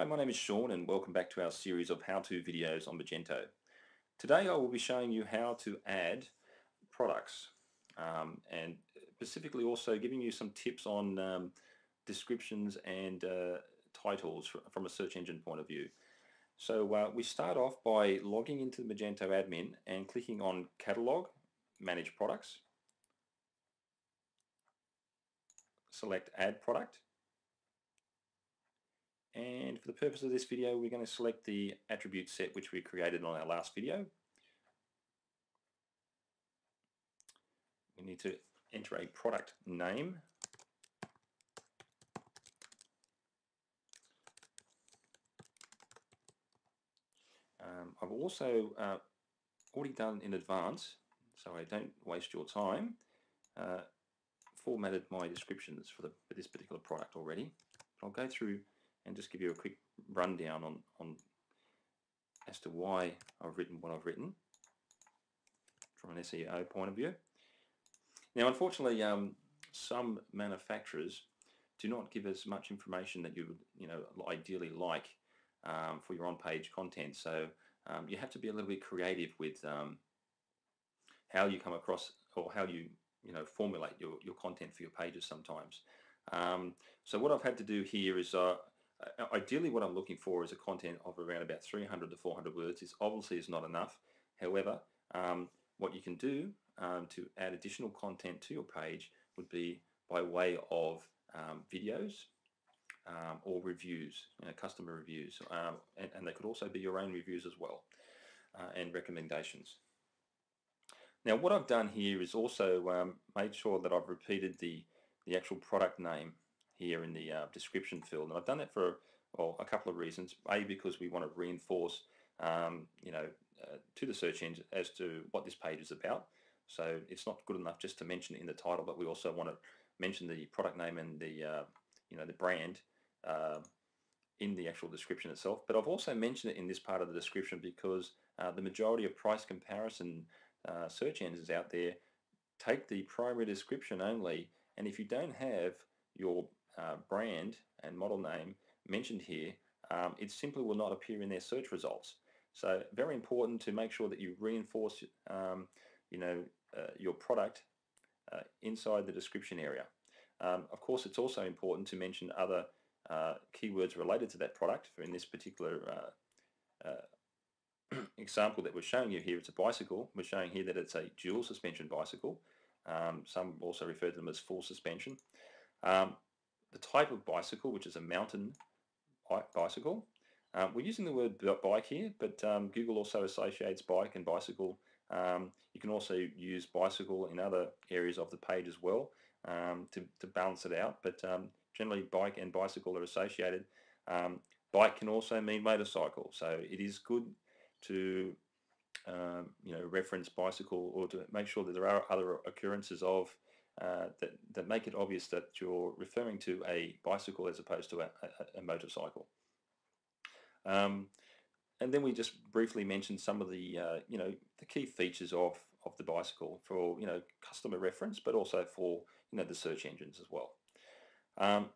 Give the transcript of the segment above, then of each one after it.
Hi, my name is Sean and welcome back to our series of how-to videos on Magento. Today I will be showing you how to add products and specifically also giving you some tips on descriptions and titles from a search engine point of view. So we start off by logging into the Magento admin and clicking on Catalog, Manage Products, select Add Product. And for the purpose of this video, we're going to select the attribute set which we created on our last video. We need to enter a product name. I've also already done in advance, so I don't waste your time, formatted my descriptions for this particular product already. But I'll go through and just give you a quick rundown on as to why I've written what I've written from an SEO point of view. Now, unfortunately, some manufacturers do not give as much information that you would, ideally like for your on-page content. So you have to be a little bit creative with how you come across or how you formulate your content for your pages sometimes. So what I've had to do here is ideally what I'm looking for is a content of around about 300 to 400 words. This obviously is not enough. However, what you can do to add additional content to your page would be by way of videos or reviews, customer reviews, and they could also be your own reviews as well, and recommendations. Now what I've done here is also made sure that I've repeated the actual product name here in the description field, and I've done that for a couple of reasons. A, because we want to reinforce to the search engine as to what this page is about. So it's not good enough just to mention it in the title, but we also want to mention the product name and the the brand in the actual description itself. But I've also mentioned it in this part of the description because the majority of price comparison search engines out there take the primary description only, and if you don't have your brand and model name mentioned here, it simply will not appear in their search results. So very important to make sure that you reinforce your product inside the description area. Of course, it's also important to mention other keywords related to that product. For in this particular example that we're showing you here, it's a bicycle. We're showing here that it's a dual suspension bicycle. Some also refer to them as full suspension. The type of bicycle, which is a mountain bicycle. We're using the word bike here, but Google also associates bike and bicycle. You can also use bicycle in other areas of the page as well to balance it out, but generally bike and bicycle are associated. Bike can also mean motorcycle, so it is good to reference bicycle, or to make sure that there are other occurrences of that make it obvious that you're referring to a bicycle as opposed to a motorcycle. And then we just briefly mentioned some of the the key features of the bicycle for customer reference, but also for the search engines as well.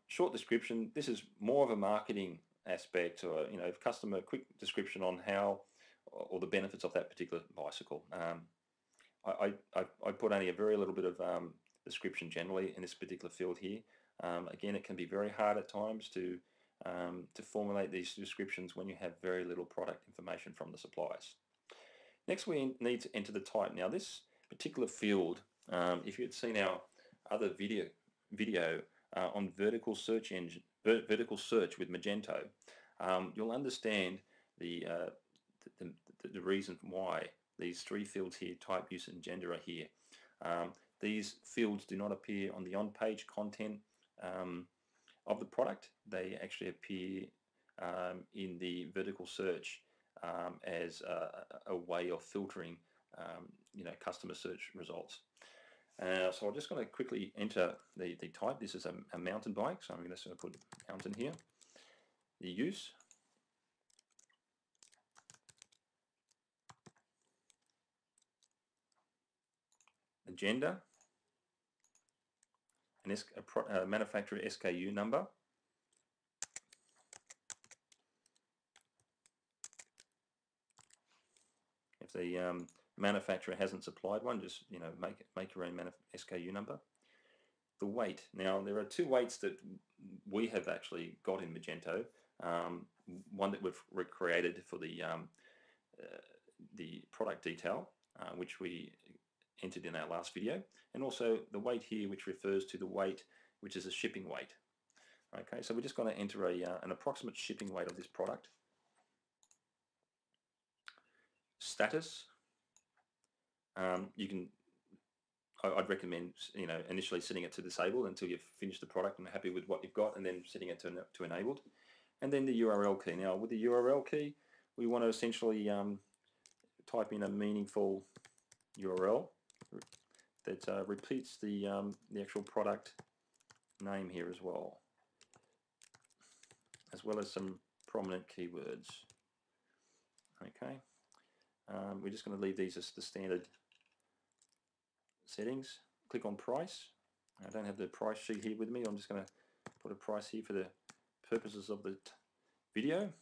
Short description. This is more of a marketing aspect, or customer quick description on how or the benefits of that particular bicycle. I put only a very little bit of description generally in this particular field here. Again, it can be very hard at times to formulate these descriptions when you have very little product information from the suppliers. Next, we need to enter the type. Now, this particular field, if you had seen our other video on vertical search with Magento, you'll understand the reason why these three fields here, type, use, and gender, are here. These fields do not appear on the on-page content of the product. They actually appear in the vertical search as a way of filtering customer search results. So I'm just going to quickly enter the type. This is a mountain bike, so I'm going to put mountain here. The use, the gender, a manufacturer SKU number, the manufacturer hasn't supplied one, just make your own SKU number. The weight. Now there are two weights that we have actually got in Magento. One that we've recreated for the product detail, which we entered in our last video, and also the weight here, which refers to the weight, which is a shipping weight. Okay, so we're just going to enter an approximate shipping weight of this product. Status. I'd recommend initially setting it to disable until you've finished the product and are happy with what you've got, and then setting it to enabled. And then the URL key. Now with the URL key, we want to essentially type in a meaningful URL that repeats the actual product name here as well as some prominent keywords. Okay, we're just going to leave these as the standard settings. Click on price. I don't have the price sheet here with me. I'm just going to put a price here for the purposes of the video.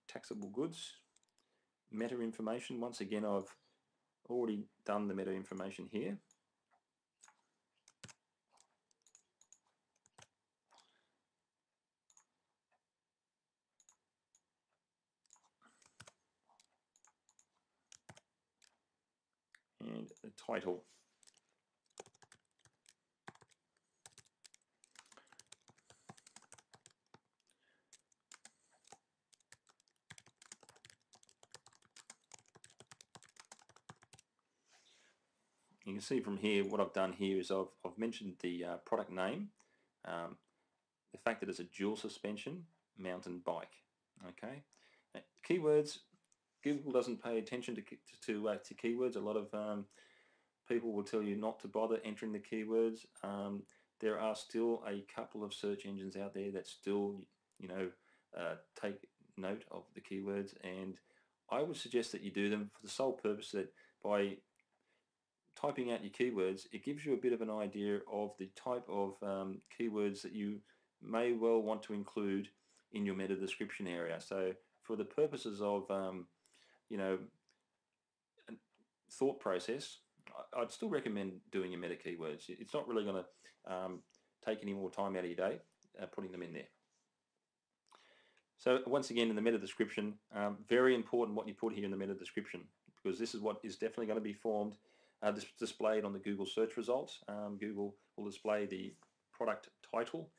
Taxable goods. Meta information. Once again, I've already done the meta information here. And the title. You can see from here what I've done here is I've mentioned the product name, the fact that it's a dual suspension mountain bike. Okay, keywords. Google doesn't pay attention to keywords. A lot of people will tell you not to bother entering the keywords. There are still a couple of search engines out there that still, take note of the keywords, and I would suggest that you do them for the sole purpose that by typing out your keywords, it gives you a bit of an idea of the type of keywords that you may well want to include in your meta description area. So for the purposes of thought process, I'd still recommend doing your meta keywords. It's not really going to take any more time out of your day putting them in there. So once again, in the meta description, very important what you put here in the meta description, because this is what is definitely going to be displayed on the Google search results. Google will display the product title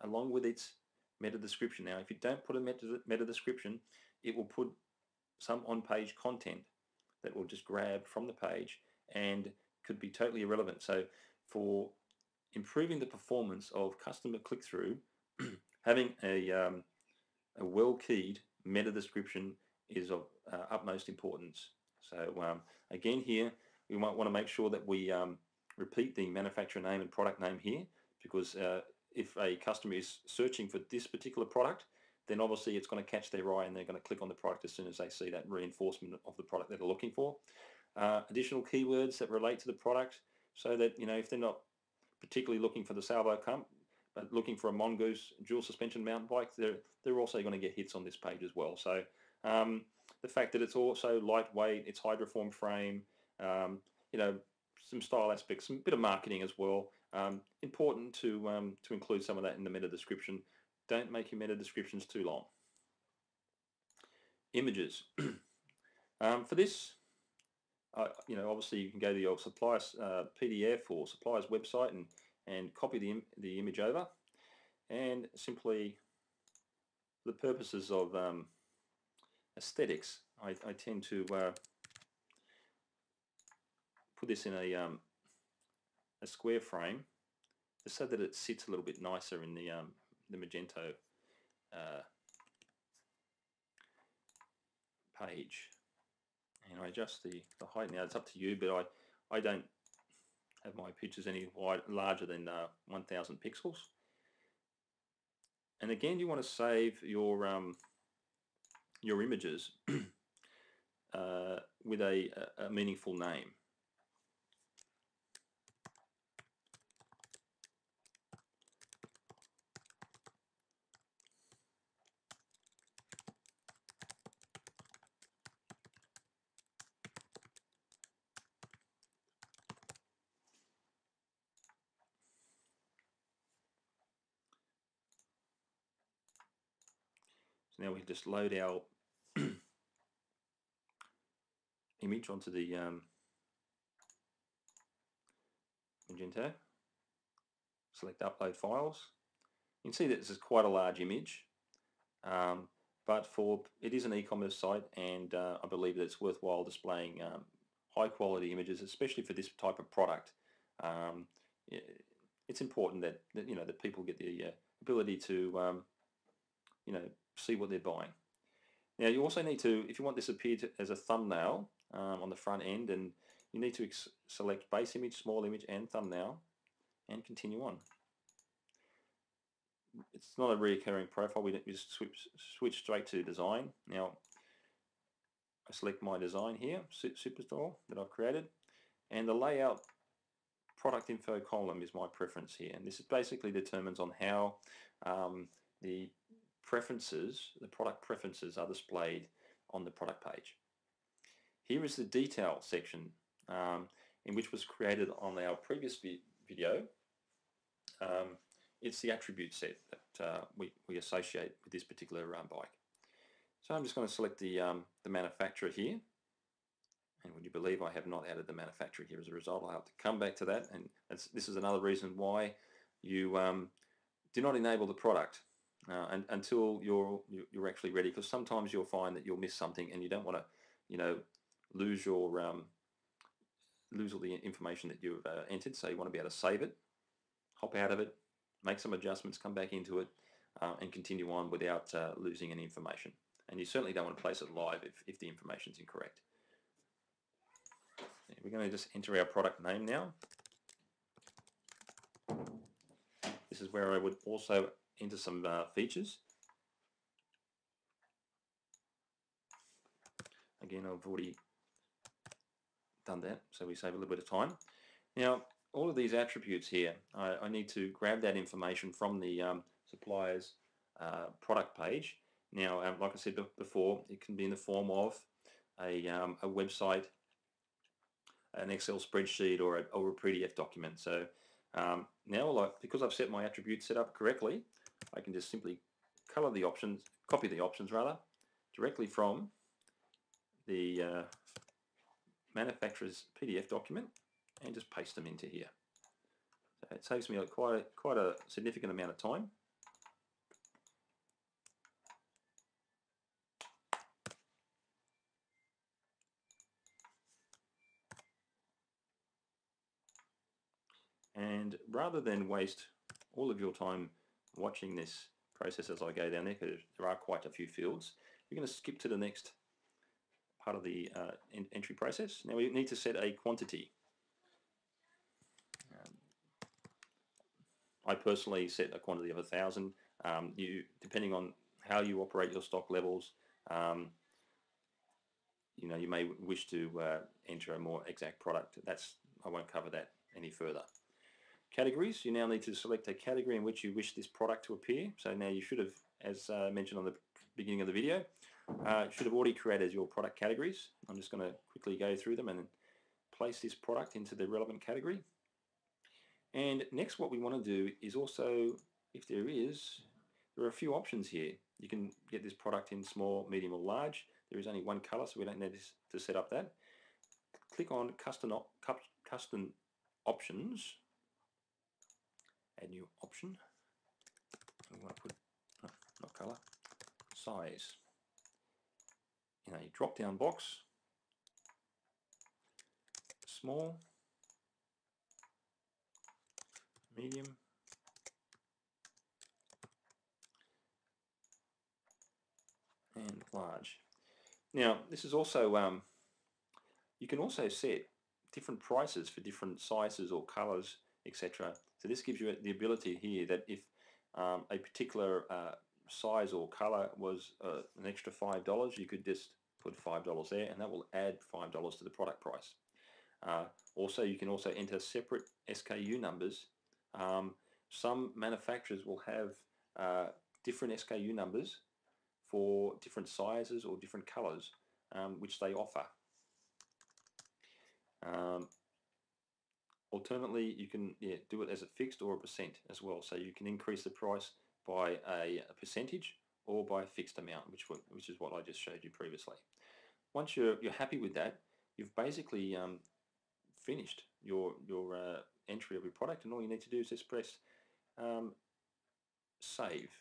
along with its meta description. Now, if you don't put a meta description, it will put some on-page content that will just grab from the page and could be totally irrelevant. So for improving the performance of customer click-through, having a well-keyed meta description is of utmost importance. So again here, we might want to make sure that we repeat the manufacturer name and product name here, because if a customer is searching for this particular product, then obviously it's going to catch their eye and they're going to click on the product as soon as they see that reinforcement of the product that they're looking for. Additional keywords that relate to the product, so that if they're not particularly looking for the salvo pump, but looking for a Mongoose dual suspension mountain bike, they're also going to get hits on this page as well. So the fact that it's also lightweight, it's hydroform frame, some style aspects, some bit of marketing as well. Important to include some of that in the meta description. Don't make your meta descriptions too long. Images. For this, obviously you can go to your supplier's PDF or supplier's website and copy the image over, and simply, for the purposes of aesthetics, I tend to put this in a square frame, just so that it sits a little bit nicer in the Magento page. And I adjust the height. Now it's up to you, but I don't have my pictures any larger than 1000 pixels. And again, you want to save your images with a meaningful name. So now we just load our image onto the Magento. Select upload files. You can see that this is quite a large image, but it is an e-commerce site, and I believe that it's worthwhile displaying high quality images, especially for this type of product. It's important that that people get the ability to see what they're buying. Now you also need to, if you want this to appear as a thumbnail on the front end, and you need to select base image, small image, and thumbnail, and continue on. It's not a recurring profile. We just switch straight to design. Now I select my design here, Superstore, that I've created, and the layout product info column is my preference here, and this basically determines on how the product preferences are displayed on the product page. Here is the detail section, in which was created on our previous video. It's the attribute set that we associate with this particular bike. So I'm just going to select the manufacturer here, and would you believe I have not added the manufacturer here as a result? I'll have to come back to that, and this is another reason why you do not enable the product until you're actually ready, because sometimes you'll find that you'll miss something, and you don't want to lose all the information that you've entered. So you want to be able to save it, hop out of it, make some adjustments, come back into it, and continue on without losing any information. And you certainly don't want to place it live if the information is incorrect. We're going to just enter our product name now. This is where I would also enter some features. Again, I've already done that, so we save a little bit of time. Now, all of these attributes here, I need to grab that information from the supplier's product page. Now, like I said before, it can be in the form of a website, an Excel spreadsheet, or a PDF document. So now, because I've set my attributes set up correctly, I can just simply copy the options directly from the manufacturer's PDF document and just paste them into here. So it saves me quite a significant amount of time. And rather than waste all of your time watching this process as I go down there, because there are quite a few fields, we're going to skip to the next part of the entry process. Now we need to set a quantity. I personally set a quantity of 1,000. Depending on how you operate your stock levels, you may wish to enter a more exact product. I won't cover that any further. Categories, you now need to select a category in which you wish this product to appear. So now you should have, as mentioned on the beginning of the video, should have already created your product categories. I'm just going to quickly go through them and place this product into the relevant category. And next, what we want to do is also, if there are a few options here. You can get this product in small, medium, or large. There is only one color, so we don't need to set up that. Click on custom options. Add new option. We want to put, not color, size. In a drop-down box, small, medium, and large. Now, this is also, you can also set different prices for different sizes or colors, etc. So this gives you the ability here that if a particular size or color was an extra $5, you could just put $5 there, and that will add $5 to the product price. Also, you can also enter separate SKU numbers. Some manufacturers will have different SKU numbers for different sizes or different colors, which they offer. Alternately, you can do it as a fixed or a percent as well. So you can increase the price by a percentage or by a fixed amount, which is what I just showed you previously. Once you're happy with that, you've basically finished your entry of your product, and all you need to do is just press save.